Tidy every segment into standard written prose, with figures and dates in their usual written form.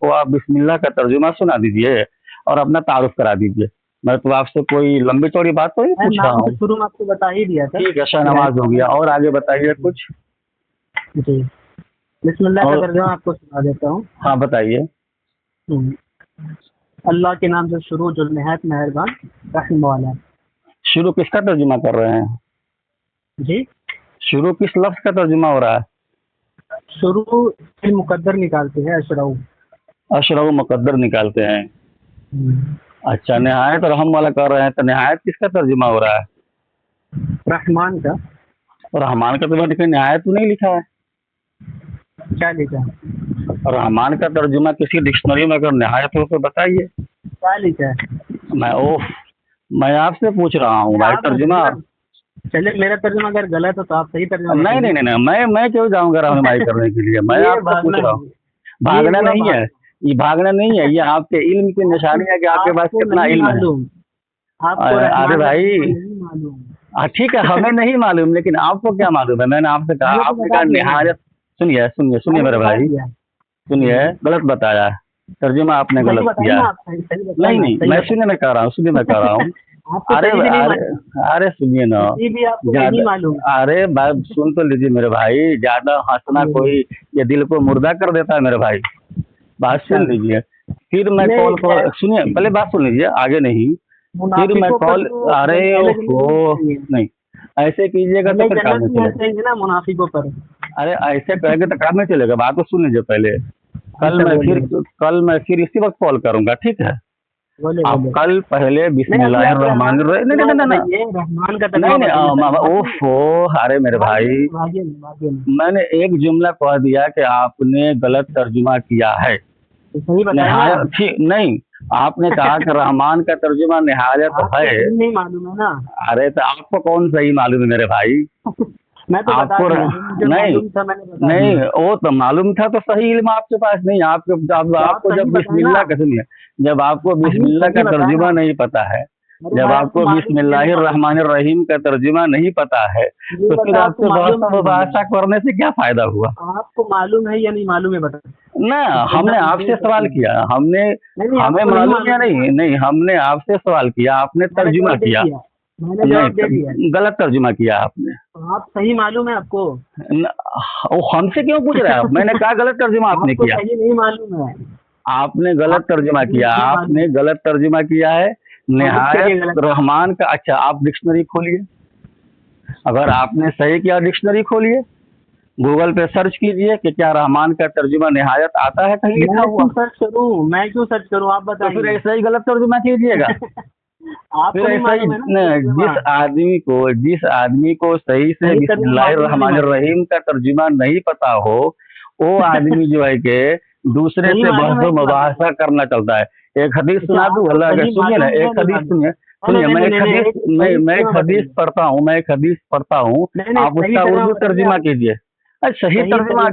हमको आप बिस्मिल्लाह का तर्जुमा सुना दीजिए और अपना तारुफ करा दीजिए। मैं तो आपसे कोई लंबी चौड़ी बात तो नहीं पूछ रहा नाम तो हूँ। शुरू में आपको बता ही दिया था। ठीक है, शाहनवाज हो गया, और आगे बताइए कुछ। जी, बिस्मिल्लाह का और तर्जुमा आपको सुना देता हूँ। हाँ बताइए। अल्लाह के नाम से शुरू जो निहायत मेहरबान रहम वाला। शुरू किसका तर्जुमा कर रहे हैं? जी, शुरू किस लफ्ज का तर्जुमा हो रहा है? शुरू फिर मुकद्दर निकालते हैं अशरऊ। अशरऊ मुकद्दर निकालते हैं। अच्छा, निहायत रहम वाला कर रहे हैं, तो निहायत किसका तर्जुमा हो रहा है? रहमान का। रहमान का तो मैंने निहायत तो नहीं लिखा है। क्या लिखा? रहमान का तर्जुमा किसी डिक्शनरी में अगर निहायत हो तो बताइए। क्या लिखा है? मैं आपसे पूछ रहा हूँ भाई तर्जुमा। चलिए, मेरा तर्जुमा अगर गलत हो तो आप सही तर्जुमा नहीं नहीं नहीं नहीं, मैं क्यों जाऊँगा रहनुमाई करने के लिए? मैं आपसे पूछ रहा हूँ। भागना नहीं है, ये भागना नहीं है, ये आपके इल्म की निशानी है कि आपके पास कितना इल्म है। अरे भाई, ठीक है, हमें नहीं मालूम, लेकिन आपको क्या मालूम है? मैंने आपसे कहा, आपने कहा निहायत। सुनिए सुनिए सुनिए मेरे भाई, सुनिए, गलत बताया, तर्जुमा आपने गलत किया। नहीं नहीं, मैं सुनिए, मैं कह रहा हूँ, सुनिए मैं कह रहा हूँ। अरे सुनिए ना, अरे बात सुन तो लीजिए मेरे भाई, ज्यादा हंसना कोई ये दिल को मुर्दा कर देता है मेरे भाई। बात सुन लीजिए, फिर मैं कॉल कर, सुनिए पहले बात सुन लीजिए, आगे नहीं, फिर मैं कॉल। अरे ओहो, नहीं ऐसे कीजिएगा तो फिर काम नहीं चलेगा। मुनाफिकों पर अरे ऐसे कहेंगे तो काम नहीं चलेगा। बात तो सुन लीजिए पहले। कल मैं फिर इसी वक्त कॉल करूंगा, ठीक है? आप कल पहले बिस्मिल्लाहिर्रहमानिर्रहीम। नहीं, ओफो, अरे मेरे भाई, मैंने एक जुमला कह दिया कि आपने गलत तर्जुमा किया है। नहीं, आपने कहा कि रहमान का तर्जुमा निहायत है। नहीं मालूम है ना? अरे तो आपको कौन सही मालूम है मेरे भाई? मैं तो आपको नहीं, वो तो मालूम था तो सही इल्म आपके पास नहीं। आपको जब बिस्मिल्लाह का, सुनिए, जब आपको बिस्मिल्लाह का तर्जुमा नहीं पता है, जब आपको बिस्मिल्लाहिर्रहमानिर्रहीम का तर्जुमा नहीं पता है, तो फिर आपको मुबासा करने से क्या फायदा हुआ? आपको मालूम है या नहीं मालूम है बता ना, हमने आपसे सवाल किया, हमें मालूम या नहीं, हमने आपसे सवाल किया, आपने तर्जुमा किया, गलत तर्जुमा किया आपने। आप सही मालूम है आपको? वो हमसे क्यों पूछ रहे हैं आप? मैंने कहा गलत तर्जुमा आपने किया। सही नहीं मालूम है, आपने गलत तर्जुमा किया, आपने गलत तर्जुमा किया है निहायत रहमान का। अच्छा, आप डिक्शनरी खोलिए, अगर आपने सही किया डिक्शनरी खोलिए, गूगल पे सर्च कीजिए कि क्या रहमान का तर्जुमा निहायत आता है कहीं लिखा हुआ। मैं क्यों सर्च करूं? आप बताइए। तो फिर ऐसा ही गलत तर्जुमा कीजिएगा। फिर ऐसा ही जिस आदमी को सही से बिस्मिल्लाहिर्रहमानिर्रहीम का तर्जुमा नहीं पता हो, वो आदमी जो है के दूसरे से बहस मुबाहसा करना चलता है। एक हदीस सुना दूं? अल्लाह का, सुनिए ना, एक हदीस सुनिए, मैं एक हदीस पढ़ता हूँ, आप उसका उर्दू तर्जुमा कीजिए। सही तर्जुमा,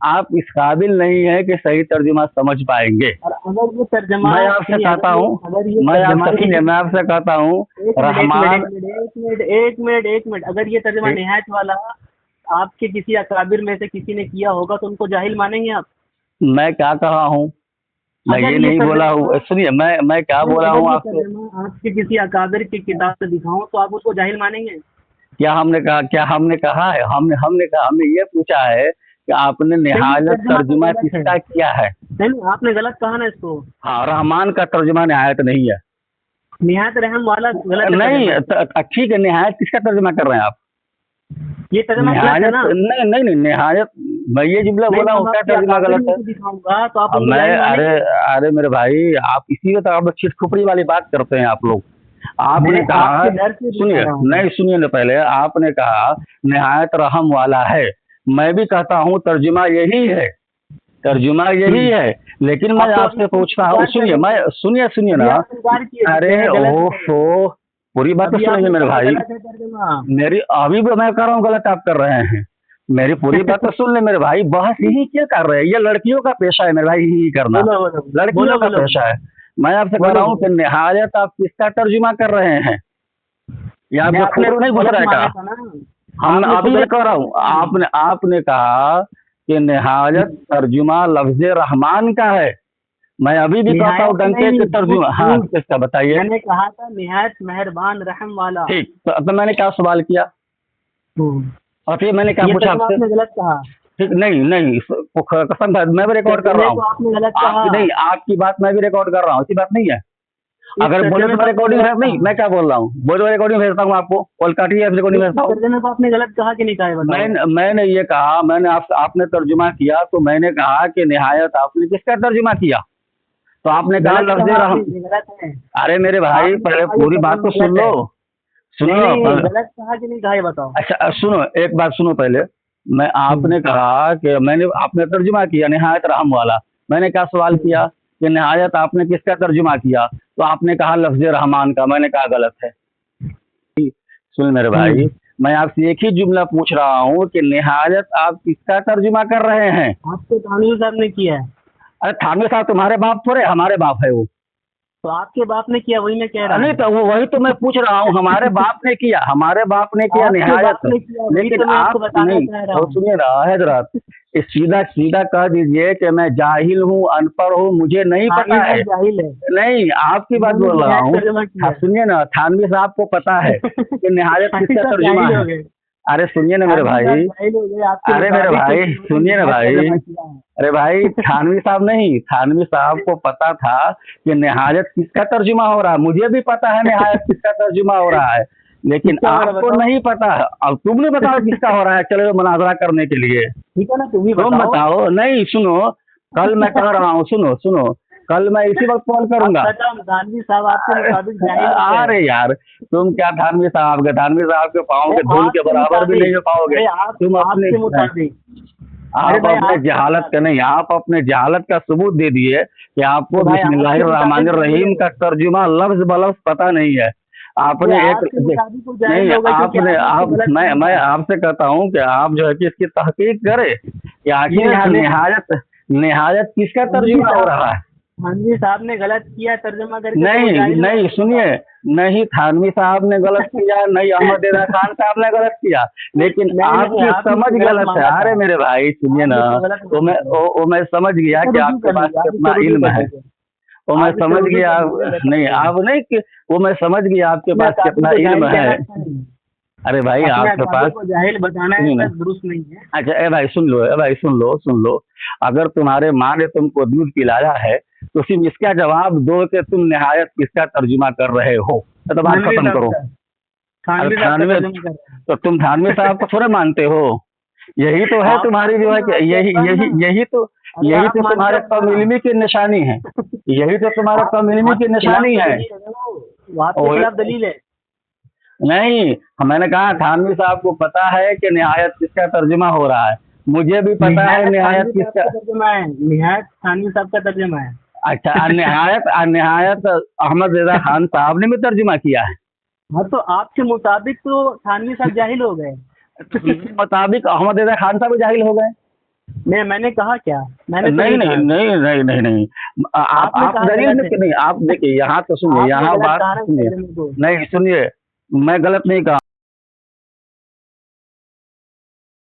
आप इस काबिल नहीं है कि सही तर्जुमा समझ पाएंगे। मैं आपसे कहता हूँ रहमान। एक मिनट, अगर ये तर्जुमा निहायत वाला आपके किसी अकाबिर में से किसी ने किया होगा तो उनको जाहिल मानेंगे आप? मैं क्या कहा हूँ? मैं ये नहीं बोला हूँ। सुनिए, मैं क्या बोला हूँ आपसे? आपके किसी अकाबिर की किताब से दिखाऊं तो आप उसको जाहिल मानेंगे? क्या हमने कहा है? हमने ये पूछा है कि आपने निहायत तर्जुमा किसका किया है? नहीं, आपने गलत कहा ना इसको। हाँ, रहमान का तर्जुमा निहायत नहीं है, निहायत रहम वाला गलत नहीं। ठीक है, निहायत किसका तर्जुमा कर रहे हैं आप? ये तर्जुमा गलत है ना? नहीं, निहायत, मैं ये जुमला बोला हूँ, क्या तर्जुमा गलत है? दिखाऊंगा तो आप अरे मेरे भाई, आप इसी में तो आप छिट खुपड़ी वाली बात करते हैं आप लोग। आपने कहा, सुनिए ना पहले, आपने कहा निहायत रहम वाला है। मैं भी कहता हूँ तर्जुमा यही है, लेकिन मैं आपसे पूछता हूँ, सुनिए ना। अरे ओहो, पूरी बात तो सुनिए मेरे भाई, मेरी अभी भी मैं कर रहा हूँ गलत, आप कर रहे हैं। मेरी पूरी बात तो सुन ले मेरे भाई, बहस यही क्यों कर रहे हैं? ये लड़कियों का पेशा है मेरे भाई, यही करना लड़कियों का पेशा है। मैं आपसे कह रहा हूँ कि निहायत आप किसका तर्जुमा कर रहे हैं? या आपको नहीं पूछ रहा है? हम अभी मैं कह रहा हूँ, आपने कहा کہ नहायत तर्जुमा लफ्ज रहमान का है। मैं अभी भी कहता हूँ डंके के तर्जुमा। हाँ किसका बताइए। मैंने कहा था निहायत मेहरबान रहम वाला। ठीक, तो मैंने क्या सवाल किया और फिर मैंने क्या ये पूछा तर्जुमा आपसे? आपने गलत कहा। ठीक, नहीं कसम है, मैं भी रिकॉर्ड कर रहा तर्जुमे को हूँ। आपने गलत कहा। नहीं, आपकी बात मैं भी रिकॉर्ड कर रहा हूँ, ऐसी बात नहीं है। इस अगर बोले तर्जुमे तो को मैं आपने रिकॉर्डिंग गलत नहीं, कहा। मैं क्या बोल रहा हूँ, बोलो रिकॉर्डिंग भेजता हूँ आपको, कोलकाता ऐप रिकॉर्डिंग भेजता हूँ। तर्जुमे को आपने गलत कहा कि नहीं कहा, ये बताओ। मैंने ये कहा, मैंने आपने तर्जुमा किया तो मैंने कहा कि निहायत आपने किसका तर्जुमा किया? तो आपने कहा गलत लफ्ज कहा रहम। आपने, ये गलत है। अरे मेरे भाई आपने पहले कहा ये पूरी बात तो तर्जुमा सुन गलत है। लो, सुनो। नहीं, गलत कहा कि नहीं कहा, ये बताओ। अच्छा सुनो, एक बात सुनो पहले। आपने कहा कि आपने तर्जुमा किया निहायत रहम वाला। मैंने क्या सवाल किया कि निहायत आपने किसका तर्जुमा किया? तो आपने कहा लफ्ज रहमान का। मैंने कहा गलत है। सुन मेरे भाई, मैं आपसे एक ही जुमला पूछ रहा हूँ कि निहायत आप किसका तर्जुमा कर रहे हैं? आपको थानवी साहब ने किया है। अरे थानवी साहब तुम्हारे बाप थोड़े, हमारे बाप है वो। तो आपके बाप ने किया, वही मैं कह रहा नहीं हूँ। तो वही तो मैं पूछ रहा हूँ, हमारे बाप ने किया, हमारे बाप ने किया आपके निहायत। बाप ने किया, वही लेकिन तो मैं आपको आप बताना नहीं, चाह रहा तो हूँ। सुनिए ना हजरत, इस सीधा सीधा कह दीजिए कि मैं जाहिल हूँ, अनपढ़ हूँ, मुझे नहीं पता है। जाहिल है। नहीं, आपकी बात मैंने बोल रहा निहायत हूँ। तर्जुमा किया। आप सुनिए ना, थानवी साहब को पता है कि निहायत किसका साहब तर्जुमा जाहिल हो है। गए। अरे सुनिए ना मेरे थानवी भाई, साहब जाहिल हो गए आपके अरे मेरे मुताबिक, भाई क्योंकि सुनिए ना उन्होंने भाई, निहायत तर्जुमा किया है। अरे भाई थानवी साहब नहीं, थानवी साहब को पता था कि निहायत किसका तर्जुमा हो रहा है। मुझे भी पता है निहायत किसका तर्जुमा हो रहा है, लेकिन किसका हो रहा है आपको बताओ? नहीं पता। अब तुमने बताओ किसका हो रहा है, चलो मुनाजरा करने के लिए ठीक है ना, तुम ही तुम बताओ। बताओ। नहीं सुनो, कल मैं कह रहा हूँ, सुनो, कल मैं इसी वक्त कॉल करूंगा। थानवी साहब आपके मुताबिक जाहिल हो गए। अरे यार तुम क्या थानवी साहब के पाँव के धूल के आपके बराबर भी मुताबिक। नहीं हो पाओगे। अरे तुम अपने आपके मुताबिक। अरे आप भाई, अपने आपके जहालत का नहीं, आप अपने जहालत का सबूत दे दिए कि आपको भाई, आपके बिस्मिल्लाहिर्रहमानिर्रहीम मुताबिक का तर्जुमा लफ्ज बलफ्ज पता नहीं है। आपने ये एक आपके मुताबिक वो जाहिल नहीं, हो गए, क्योंकि आपने आपने आप उसको गलत कहा मैं था। आपसे कहता हूँ कि आप जो है कि इसकी तहकीक करें कि आखिर ये यहाँ हमें- निहायत किसका तर्जुमा हो रहा है। थानवी साहब ने गलत किया तर्जुमा करके, तो वो नहीं जाहिल हो नहीं गए। सुनिए, नहीं थानवी साहब ने गलत किया, नहीं अहमद रज़ा खान साहब ने गलत किया, लेकिन नहीं, आपकी आपने समझ गलत गलत है। माना था। अरे मेरे भाई सुनिए ना, आपने गलत वो मैं माना था। वो मैं समझ गया कि आपके पास कितना इल्म है। वो मैं समझ गया, नहीं आप नहीं कि वो मैं समझ गया आपके पास कितना इल्म है। अरे भाई आपके पास जाहिल बताना सुनिए ना। दुरुस्त नहीं है। अच्छा ए भाई सुन लो, ए भाई सुन लो, अगर तुम्हारे माँ ने तुमको दूध पिलाया है तो सिर्फ इसका जवाब दो कि तुम निहायत किसका तर्जुमा कर रहे हो, तो बात खत्म करो। थानवी साहब का तर्जुमा कर रहे हैं। तो तुम थानवी साहब को थोड़े मानते हो। यही तो है तुम्हारी जो है कि यही तो तुम्हारे कम इल्मी की निशानी है। यही तो तुम्हारे कम इल्मी की निशानी है। आपके खिलाफ दलील है। नहीं, मैंने कहा थानवी साहब को पता है कि निहायत किसका तर्जुमा हो रहा है, मुझे भी पता है निहायत किसका तर्जुमा है। निहायत थानवी साहब का तर्जुमा है। अच्छा निहायत अहमद रज़ा खान साहब ने भी तर्जुमा किया है। हाँ, तो आपके मुताबिक तो थानवी साहब जाहिल हो गए। मुताबिक अहमद रज़ा खान साहब जाहिल हो गए। मैंने कहा क्या? मैंने तो नहीं आप दलील में नहीं, आप देखिए यहाँ तो सुनिए, यहाँ बात सुनिए, नहीं सुनिए, मैं गलत नहीं कहा।